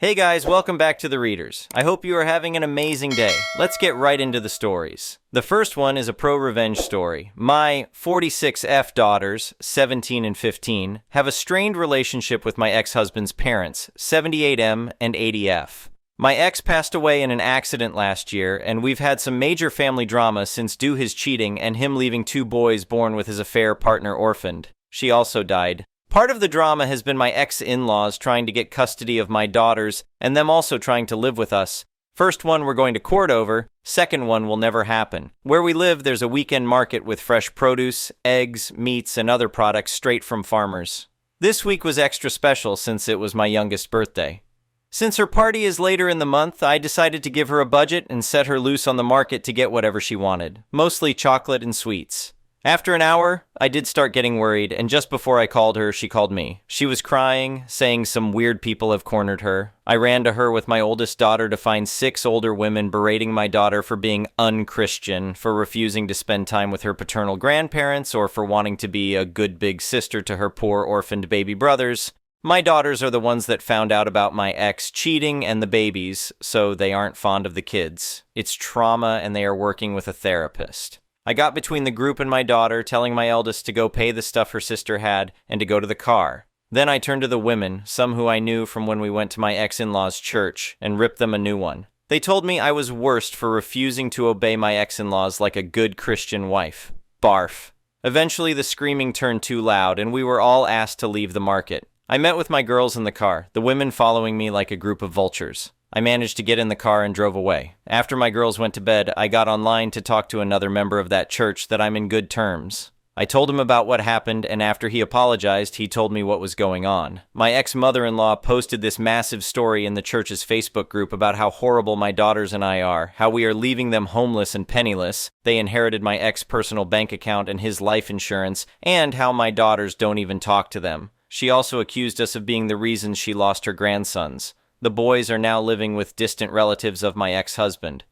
Hey guys, welcome back to The Readers. I hope you are having an amazing day. Let's get right into the stories. The first one is a pro-revenge story. My 46F daughters, 17 and 15, have a strained relationship with my ex-husband's parents, 78M and 80F. My ex passed away in an accident last year, and we've had some major family drama since due his cheating and him leaving two boys born with his affair partner orphaned. She also died. Part of the drama has been my ex-in-laws trying to get custody of my daughters, and them also trying to live with us. First one we're going to court over, second one will never happen. Where we live, there's a weekend market with fresh produce, eggs, meats, and other products straight from farmers. This week was extra special since it was my youngest birthday. Since her party is later in the month, I decided to give her a budget and set her loose on the market to get whatever she wanted, mostly chocolate and sweets. After an hour, I did start getting worried, and just before I called her, she called me. She was crying, saying some weird people have cornered her. I ran to her with my oldest daughter to find 6 older women berating my daughter for being unchristian, for refusing to spend time with her paternal grandparents, or for wanting to be a good big sister to her poor orphaned baby brothers. My daughters are the ones that found out about my ex cheating and the babies, so they aren't fond of the kids. It's trauma, and they are working with a therapist. I got between the group and my daughter, telling my eldest to go pay the stuff her sister had and to go to the car. Then I turned to the women, some who I knew from when we went to my ex-in-law's church, and ripped them a new one. They told me I was worst for refusing to obey my ex-in-laws like a good Christian wife. Barf. Eventually the screaming turned too loud, and we were all asked to leave the market. I met with my girls in the car, the women following me like a group of vultures. I managed to get in the car and drove away. After my girls went to bed, I got online to talk to another member of that church that I'm in good terms. I told him about what happened, and after he apologized, he told me what was going on. My ex-mother-in-law posted this massive story in the church's Facebook group about how horrible my daughters and I are, how we are leaving them homeless and penniless, they inherited my ex personal bank account and his life insurance, and how my daughters don't even talk to them. She also accused us of being the reason she lost her grandsons. The boys are now living with distant relatives of my ex-husband.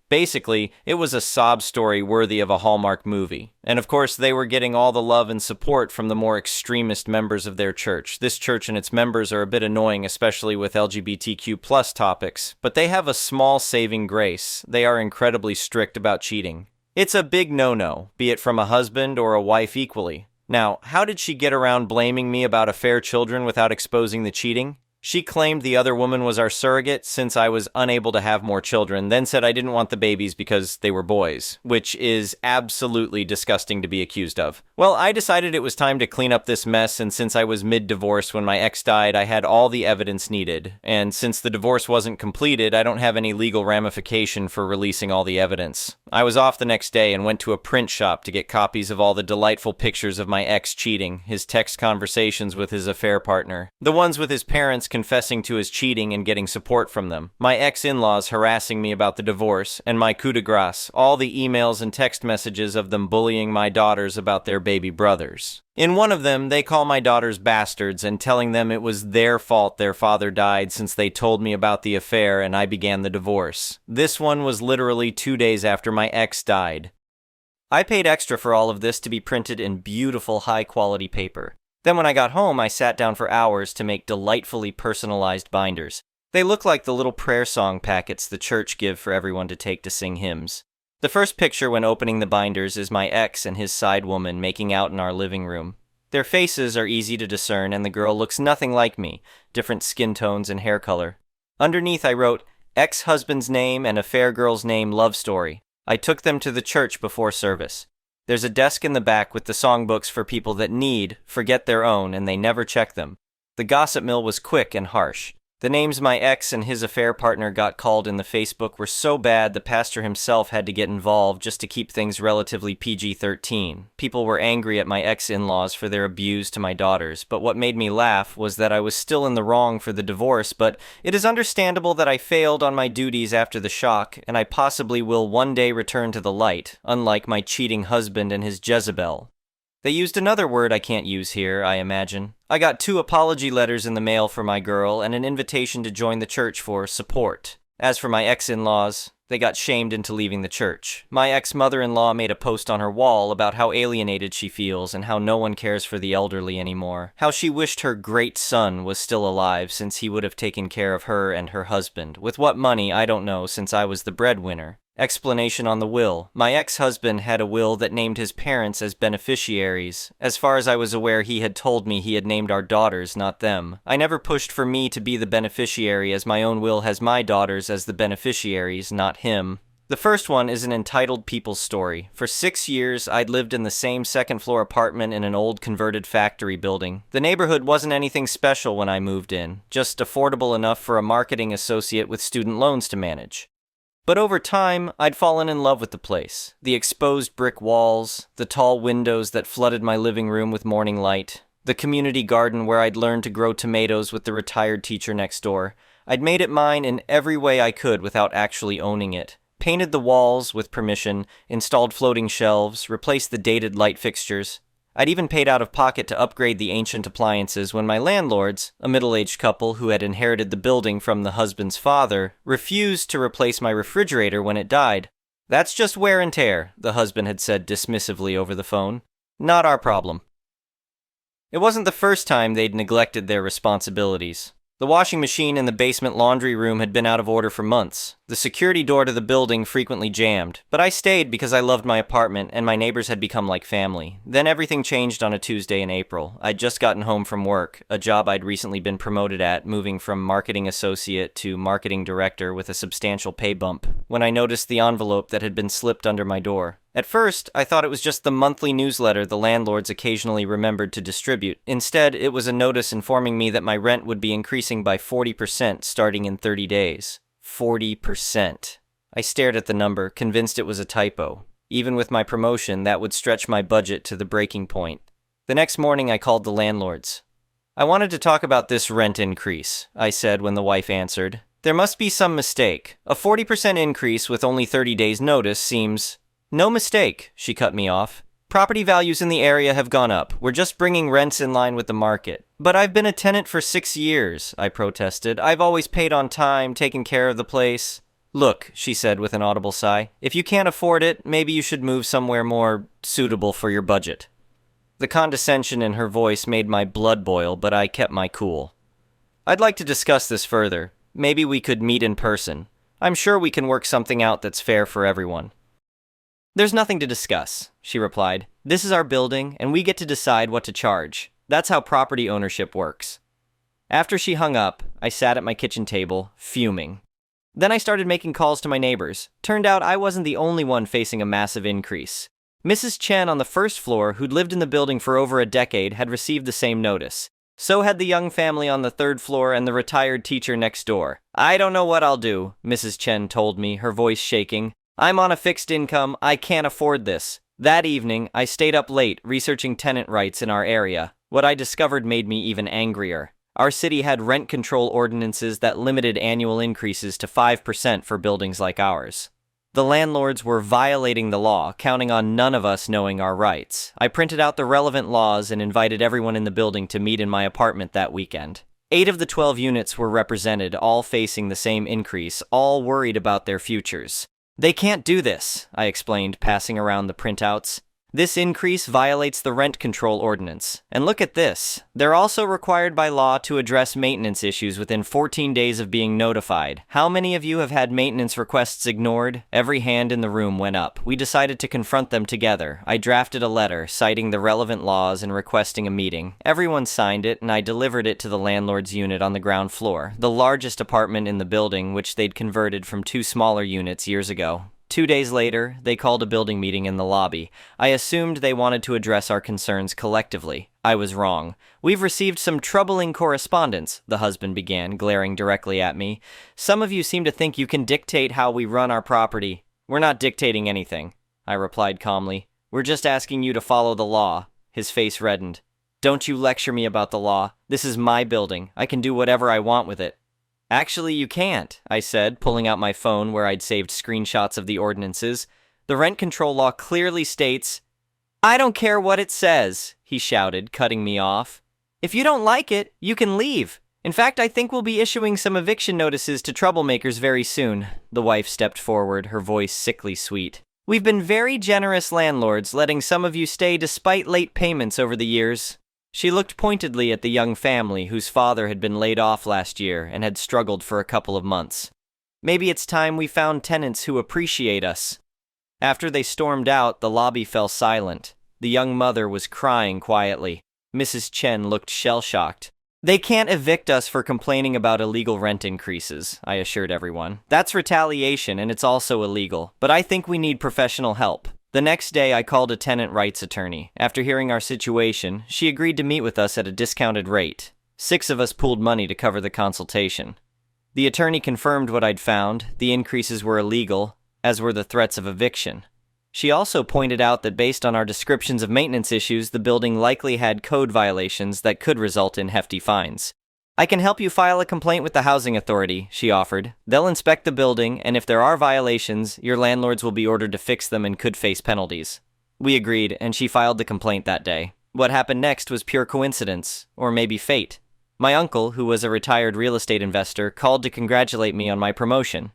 Basically, it was a sob story worthy of a Hallmark movie. And of course, they were getting all the love and support from the more extremist members of their church. This church and its members are a bit annoying, especially with LGBTQ+ topics, but they have a small saving grace. They are incredibly strict about cheating. It's a big no-no, be it from a husband or a wife equally. Now, how did she get around blaming me about affair children without exposing the cheating? She claimed the other woman was our surrogate since I was unable to have more children, then said I didn't want the babies because they were boys, which is absolutely disgusting to be accused of. Well, I decided it was time to clean up this mess, and since I was mid-divorce when my ex died, I had all the evidence needed. And since the divorce wasn't completed, I don't have any legal ramification for releasing all the evidence. I was off the next day and went to a print shop to get copies of all the delightful pictures of my ex cheating, his text conversations with his affair partner, the ones with his parents confessing to his cheating and getting support from them, my ex-in-laws harassing me about the divorce, and my coup de grace, all the emails and text messages of them bullying my daughters about their baby brothers. In one of them, they call my daughters bastards and telling them it was their fault their father died since they told me about the affair and I began the divorce. This one was literally 2 days after my ex died. I paid extra for all of this to be printed in beautiful high-quality paper. Then when I got home, I sat down for hours to make delightfully personalized binders. They look like the little prayer song packets the church give for everyone to take to sing hymns. The first picture when opening the binders is my ex and his side woman making out in our living room. Their faces are easy to discern, and the girl looks nothing like me, different skin tones and hair color. Underneath I wrote, ex-husband's name and affair girl's name love story. I took them to the church before service. There's a desk in the back with the songbooks for people that forget their own, and they never check them. The gossip mill was quick and harsh. The names my ex and his affair partner got called in the Facebook were so bad the pastor himself had to get involved just to keep things relatively PG-13. People were angry at my ex-in-laws for their abuse to my daughters, but what made me laugh was that I was still in the wrong for the divorce, but it is understandable that I failed on my duties after the shock, and I possibly will one day return to the light, unlike my cheating husband and his Jezebel. They used another word I can't use here, I imagine. I got 2 apology letters in the mail for my girl and an invitation to join the church for support. As for my ex-in-laws, They got shamed into leaving the church. My ex-mother-in-law made a post on her wall about how alienated she feels and how no one cares for the elderly anymore. How she wished her great son was still alive since he would have taken care of her and her husband. With what money, I don't know, since I was the breadwinner. Explanation on the will. My ex-husband had a will that named his parents as beneficiaries. As far as I was aware, he had told me he had named our daughters, not them. I never pushed for me to be the beneficiary, as my own will has my daughters as the beneficiaries, not him. The first one is an entitled people's story. For 6 years, I'd lived in the same second-floor apartment in an old converted factory building. The neighborhood wasn't anything special when I moved in, just affordable enough for a marketing associate with student loans to manage. But over time, I'd fallen in love with the place. The exposed brick walls, the tall windows that flooded my living room with morning light, the community garden where I'd learned to grow tomatoes with the retired teacher next door. I'd made it mine in every way I could without actually owning it. Painted the walls with permission, installed floating shelves, replaced the dated light fixtures. I'd even paid out of pocket to upgrade the ancient appliances when my landlords, a middle-aged couple who had inherited the building from the husband's father, refused to replace my refrigerator when it died. "That's just wear and tear," the husband had said dismissively over the phone. "Not our problem." It wasn't the first time they'd neglected their responsibilities. The washing machine in the basement laundry room had been out of order for months. The security door to the building frequently jammed, but I stayed because I loved my apartment and my neighbors had become like family. Then everything changed on a Tuesday in April. I'd just gotten home from work, a job I'd recently been promoted at, moving from marketing associate to marketing director with a substantial pay bump, when I noticed the envelope that had been slipped under my door. At first, I thought it was just the monthly newsletter the landlords occasionally remembered to distribute. Instead, it was a notice informing me that my rent would be increasing by 40% starting in 30 days. 40%. I stared at the number, convinced it was a typo. Even with my promotion, that would stretch my budget to the breaking point. The next morning, I called the landlords. "I wanted to talk about this rent increase," I said when the wife answered. "There must be some mistake. A 40% increase with only 30 days' notice seems..." "No mistake," she cut me off. "Property values in the area have gone up. We're just bringing rents in line with the market." "But I've been a tenant for 6 years, I protested. "I've always paid on time, taken care of the place." "Look," she said with an audible sigh, "if you can't afford it, maybe you should move somewhere more suitable for your budget." The condescension in her voice made my blood boil, but I kept my cool. "I'd like to discuss this further. Maybe we could meet in person. I'm sure we can work something out that's fair for everyone." "There's nothing to discuss," she replied. "This is our building, and we get to decide what to charge. That's how property ownership works." After she hung up, I sat at my kitchen table, fuming. Then I started making calls to my neighbors. Turned out I wasn't the only one facing a massive increase. Mrs. Chen on the first floor, who'd lived in the building for over a decade, had received the same notice. So had the young family on the third floor and the retired teacher next door. "I don't know what I'll do," Mrs. Chen told me, her voice shaking. "I'm on a fixed income. I can't afford this." That evening, I stayed up late researching tenant rights in our area. What I discovered made me even angrier. Our city had rent control ordinances that limited annual increases to 5% for buildings like ours. The landlords were violating the law, counting on none of us knowing our rights. I printed out the relevant laws and invited everyone in the building to meet in my apartment that weekend. 8 of the 12 units were represented, all facing the same increase, all worried about their futures. "They can't do this," I explained, passing around the printouts. "This increase violates the rent control ordinance. And look at this. They're also required by law to address maintenance issues within 14 days of being notified. How many of you have had maintenance requests ignored?" Every hand in the room went up. We decided to confront them together. I drafted a letter citing the relevant laws and requesting a meeting. Everyone signed it, and I delivered it to the landlord's unit on the ground floor, the largest apartment in the building, which they'd converted from 2 smaller units years ago. 2 days later, they called a building meeting in the lobby. I assumed they wanted to address our concerns collectively. I was wrong. "We've received some troubling correspondence," the husband began, glaring directly at me. "Some of you seem to think you can dictate how we run our property." "We're not dictating anything," I replied calmly. "We're just asking you to follow the law." His face reddened. "Don't you lecture me about the law. This is my building. I can do whatever I want with it." "Actually, you can't," I said, pulling out my phone where I'd saved screenshots of the ordinances. "The rent control law clearly states—" "I don't care what it says," he shouted, cutting me off. "If you don't like it, you can leave. In fact, I think we'll be issuing some eviction notices to troublemakers very soon. The wife stepped forward, her voice sickly sweet. We've been very generous landlords, letting some of you stay despite late payments over the years. She looked pointedly at the young family whose father had been laid off last year and had struggled for a couple of months. Maybe it's time we found tenants who appreciate us. After they stormed out, the lobby fell silent. The young mother was crying quietly. Mrs. Chen looked shell-shocked. They can't evict us for complaining about illegal rent increases, I assured everyone. That's retaliation and it's also illegal, but I think we need professional help. The next day, I called a tenant rights attorney. After hearing our situation, she agreed to meet with us at a discounted rate. 6 of us pooled money to cover the consultation. The attorney confirmed what I'd found. The increases were illegal, as were the threats of eviction. She also pointed out that based on our descriptions of maintenance issues, the building likely had code violations that could result in hefty fines. I can help you file a complaint with the housing authority, she offered. They'll inspect the building, and if there are violations, your landlords will be ordered to fix them and could face penalties. We agreed, and she filed the complaint that day. What happened next was pure coincidence, or maybe fate. My uncle, who was a retired real estate investor, called to congratulate me on my promotion.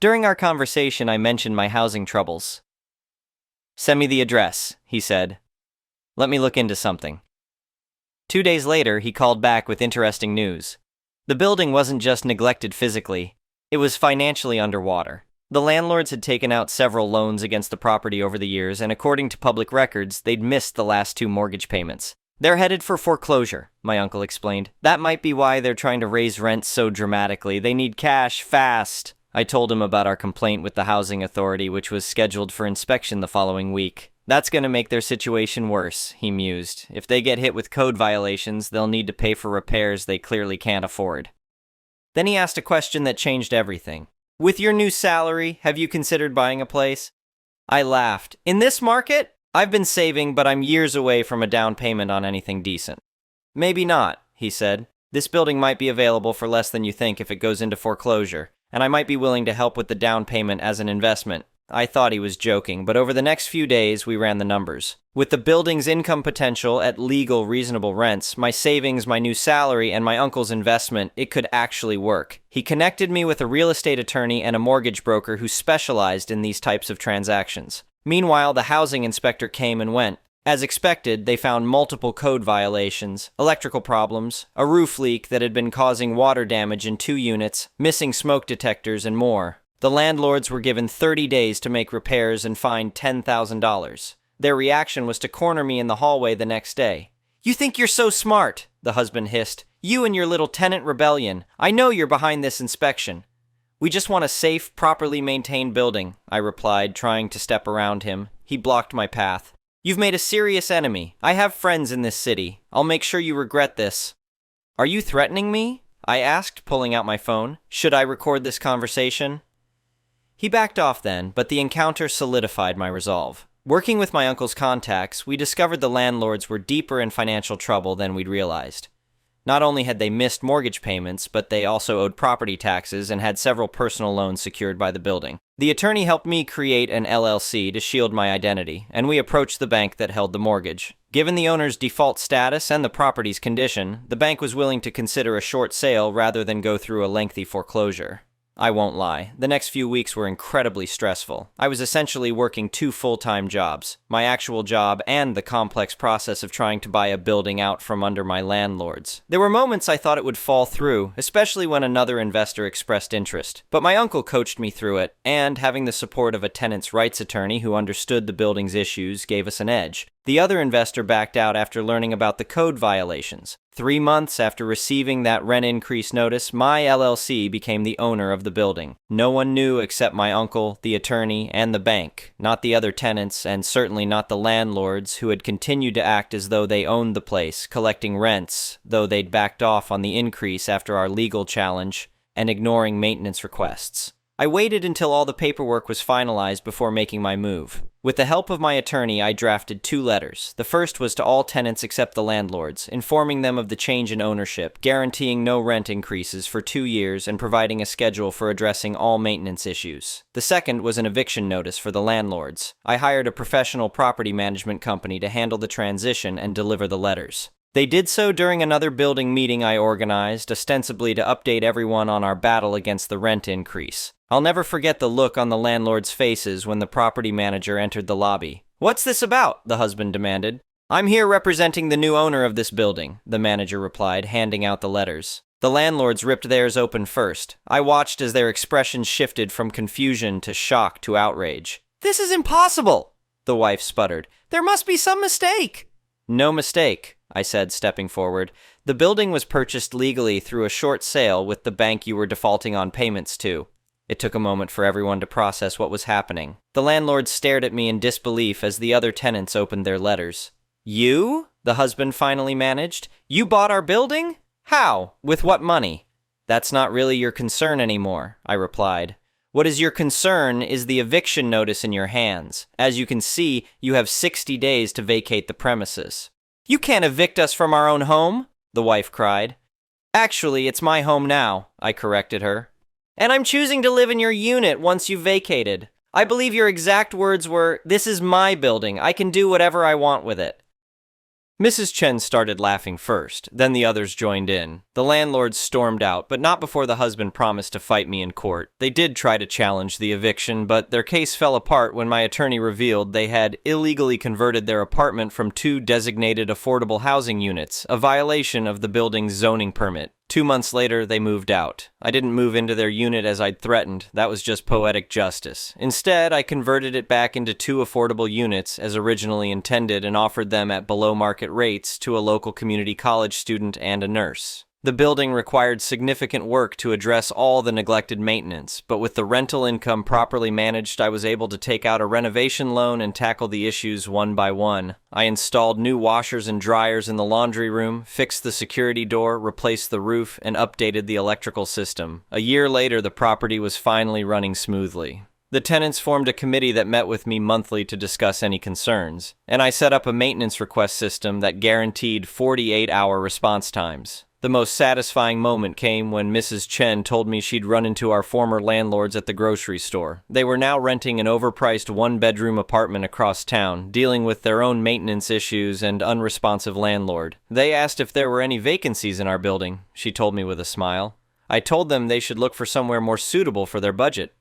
During our conversation, I mentioned my housing troubles. Send me the address, he said. Let me look into something. 2 days later, he called back with interesting news. The building wasn't just neglected physically, it was financially underwater. The landlords had taken out several loans against the property over the years, and according to public records, they'd missed the last 2 mortgage payments. They're headed for foreclosure, my uncle explained. That might be why they're trying to raise rents so dramatically. They need cash fast. I told him about our complaint with the housing authority, which was scheduled for inspection the following week. That's going to make their situation worse, he mused. If they get hit with code violations, they'll need to pay for repairs they clearly can't afford. Then he asked a question that changed everything. With your new salary, have you considered buying a place? I laughed. In this market? I've been saving, but I'm years away from a down payment on anything decent. Maybe not, he said. This building might be available for less than you think if it goes into foreclosure, and I might be willing to help with the down payment as an investment. I thought he was joking, but over the next few days, we ran the numbers. With the building's income potential at legal, reasonable rents, my savings, my new salary, and my uncle's investment, it could actually work. He connected me with a real estate attorney and a mortgage broker who specialized in these types of transactions. Meanwhile, the housing inspector came and went. As expected, they found multiple code violations, electrical problems, a roof leak that had been causing water damage in 2 units, missing smoke detectors, and more. The landlords were given 30 days to make repairs and fined $10,000. Their reaction was to corner me in the hallway the next day. "You think you're so smart," the husband hissed. "You and your little tenant rebellion. I know you're behind this inspection." "We just want a safe, properly maintained building," I replied, trying to step around him. He blocked my path. "You've made a serious enemy. I have friends in this city. I'll make sure you regret this." "Are you threatening me?" I asked, pulling out my phone. "Should I record this conversation?" He backed off then, but the encounter solidified my resolve. Working with my uncle's contacts, we discovered the landlords were deeper in financial trouble than we'd realized. Not only had they missed mortgage payments, but they also owed property taxes and had several personal loans secured by the building. The attorney helped me create an LLC to shield my identity, and we approached the bank that held the mortgage. Given the owner's default status and the property's condition, the bank was willing to consider a short sale rather than go through a lengthy foreclosure. I won't lie, the next few weeks were incredibly stressful. I was essentially working 2 full-time jobs, my actual job and the complex process of trying to buy a building out from under my landlords. There were moments I thought it would fall through, especially when another investor expressed interest. But my uncle coached me through it, and having the support of a tenants' rights attorney who understood the building's issues gave us an edge. The other investor backed out after learning about the code violations. 3 months after receiving that rent increase notice, my LLC became the owner of the building. No one knew except my uncle, the attorney, and the bank, not the other tenants, and certainly not the landlords who had continued to act as though they owned the place, collecting rents, though they'd backed off on the increase after our legal challenge, and ignoring maintenance requests. I waited until all the paperwork was finalized before making my move. With the help of my attorney, I drafted 2 letters. The first was to all tenants except the landlords, informing them of the change in ownership, guaranteeing no rent increases for 2 years, and providing a schedule for addressing all maintenance issues. The second was an eviction notice for the landlords. I hired a professional property management company to handle the transition and deliver the letters. They did so during another building meeting I organized, ostensibly to update everyone on our battle against the rent increase. I'll never forget the look on the landlord's faces when the property manager entered the lobby. "What's this about?" the husband demanded. "I'm here representing the new owner of this building," the manager replied, handing out the letters. The landlords ripped theirs open first. I watched as their expressions shifted from confusion to shock to outrage. "This is impossible," the wife sputtered. "There must be some mistake." "No mistake," I said, stepping forward. "The building was purchased legally through a short sale with the bank you were defaulting on payments to." It took a moment for everyone to process what was happening. The landlord stared at me in disbelief as the other tenants opened their letters. "You?" the husband finally managed. "You bought our building? How? With what money?" "That's not really your concern anymore," I replied. "What is your concern is the eviction notice in your hands. As you can see, you have 60 days to vacate the premises." "You can't evict us from our own home," the wife cried. "Actually, it's my home now," I corrected her. "And I'm choosing to live in your unit once you've vacated. I believe your exact words were, 'This is my building. I can do whatever I want with it.'" Mrs. Chen started laughing first, then the others joined in. The landlords stormed out, but not before the husband promised to fight me in court. They did try to challenge the eviction, but their case fell apart when my attorney revealed they had illegally converted their apartment from 2 designated affordable housing units, a violation of the building's zoning permit. 2 months later, they moved out. I didn't move into their unit as I'd threatened. That was just poetic justice. Instead, I converted it back into 2 affordable units as originally intended and offered them at below market rates to a local community college student and a nurse. The building required significant work to address all the neglected maintenance, but with the rental income properly managed, I was able to take out a renovation loan and tackle the issues one by one. I installed new washers and dryers in the laundry room, fixed the security door, replaced the roof, and updated the electrical system. A year later, the property was finally running smoothly. The tenants formed a committee that met with me monthly to discuss any concerns, and I set up a maintenance request system that guaranteed 48-hour response times. The most satisfying moment came when Mrs. Chen told me she'd run into our former landlords at the grocery store. They were now renting an overpriced 1-bedroom apartment across town, dealing with their own maintenance issues and unresponsive landlord. They asked if there were any vacancies in our building, she told me with a smile. I told them they should look for somewhere more suitable for their budget.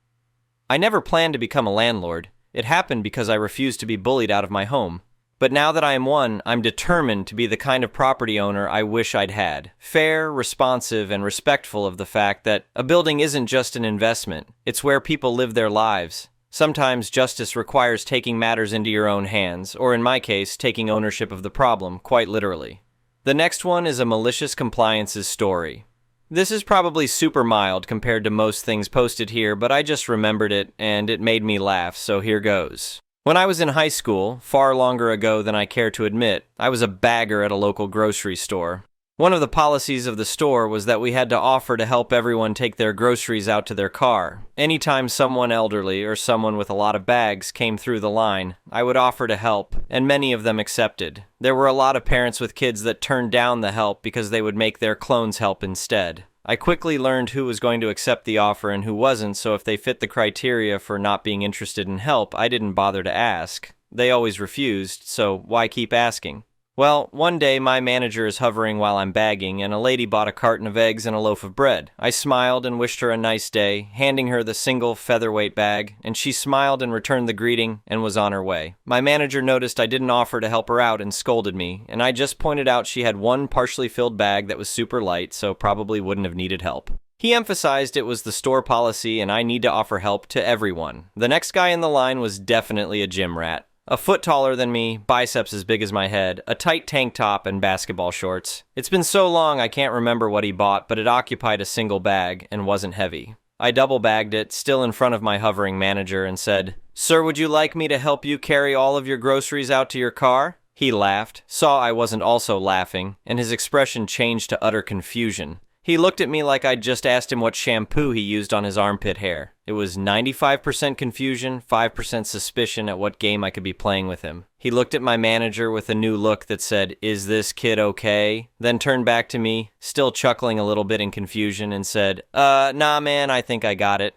I never planned to become a landlord. It happened because I refused to be bullied out of my home. But now that I am one, I'm determined to be the kind of property owner I wish I'd had. Fair, responsive, and respectful of the fact that a building isn't just an investment. It's where people live their lives. Sometimes justice requires taking matters into your own hands, or in my case, taking ownership of the problem, quite literally. The next one is a malicious compliances story. This is probably super mild compared to most things posted here, but I just remembered it, and it made me laugh, so here goes. When I was in high school, far longer ago than I care to admit, I was a bagger at a local grocery store. One of the policies of the store was that we had to offer to help everyone take their groceries out to their car. Anytime someone elderly or someone with a lot of bags came through the line, I would offer to help, and many of them accepted. There were a lot of parents with kids that turned down the help because they would make their clones help instead. I quickly learned who was going to accept the offer and who wasn't, so if they fit the criteria for not being interested in help, I didn't bother to ask. They always refused, so why keep asking? Well, one day my manager is hovering while I'm bagging, and a lady bought a carton of eggs and a loaf of bread. I smiled and wished her a nice day, handing her the single featherweight bag, and she smiled and returned the greeting and was on her way. My manager noticed I didn't offer to help her out and scolded me, and I just pointed out she had one partially filled bag that was super light, so probably wouldn't have needed help. He emphasized it was the store policy and I need to offer help to everyone. The next guy in the line was definitely a gym rat. A foot taller than me, biceps as big as my head, a tight tank top, and basketball shorts. It's been so long I can't remember what he bought, but it occupied a single bag and wasn't heavy. I double bagged it, still in front of my hovering manager, and said, "Sir, would you like me to help you carry all of your groceries out to your car?" He laughed, saw I wasn't also laughing, and his expression changed to utter confusion. He looked at me like I'd just asked him what shampoo he used on his armpit hair. It was 95% confusion, 5% suspicion at what game I could be playing with him. He looked at my manager with a new look that said, "Is this kid okay?" Then turned back to me, still chuckling a little bit in confusion, and said, Nah man, I think I got it."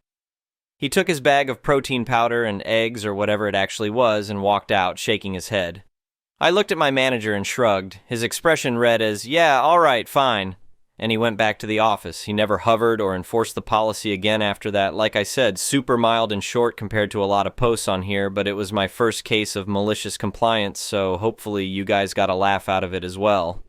He took his bag of protein powder and eggs or whatever it actually was and walked out, shaking his head. I looked at my manager and shrugged. His expression read as, "Yeah, all right, fine." And he went back to the office. He never hovered or enforced the policy again after that. Like I said, super mild and short compared to a lot of posts on here, but it was my first case of malicious compliance, so hopefully you guys got a laugh out of it as well.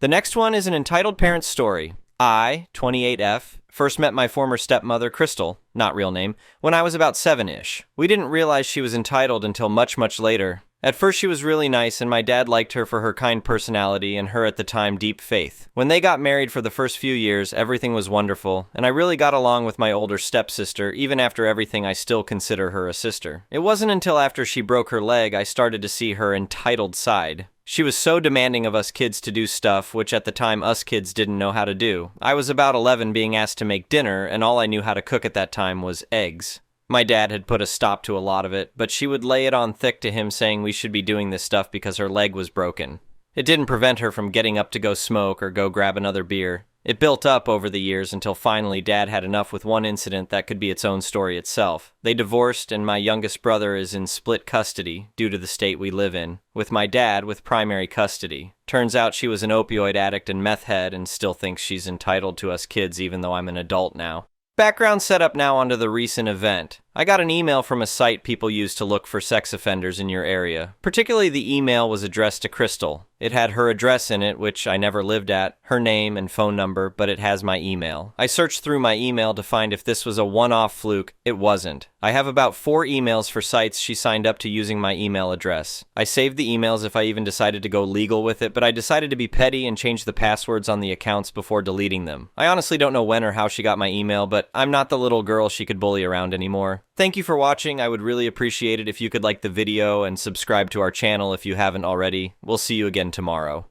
The next one is an entitled parent's story. I, 28F, first met my former stepmother, Crystal, not real name, when I was about 7-ish. We didn't realize she was entitled until much, much later. At first she was really nice, and my dad liked her for her kind personality and her at the time deep faith. When they got married for the first few years, everything was wonderful, and I really got along with my older stepsister. Even after everything, I still consider her a sister. It wasn't until after she broke her leg I started to see her entitled side. She was so demanding of us kids to do stuff, which at the time us kids didn't know how to do. I was about 11 being asked to make dinner, and all I knew how to cook at that time was eggs. My dad had put a stop to a lot of it, but she would lay it on thick to him saying we should be doing this stuff because her leg was broken. It didn't prevent her from getting up to go smoke or go grab another beer. It built up over the years until finally Dad had enough with one incident that could be its own story itself. They divorced, and my youngest brother is in split custody due to the state we live in, with my dad with primary custody. Turns out she was an opioid addict and meth head and still thinks she's entitled to us kids even though I'm an adult now. Background setup now onto the recent event. I got an email from a site people use to look for sex offenders in your area. Particularly the email was addressed to Crystal. It had her address in it, which I never lived at, her name and phone number, but it has my email. I searched through my email to find if this was a one-off fluke. It wasn't. I have about 4 emails for sites she signed up to using my email address. I saved the emails if I even decided to go legal with it, but I decided to be petty and change the passwords on the accounts before deleting them. I honestly don't know when or how she got my email, but I'm not the little girl she could bully around anymore. Thank you for watching. I would really appreciate it if you could like the video and subscribe to our channel if you haven't already. We'll see you again tomorrow.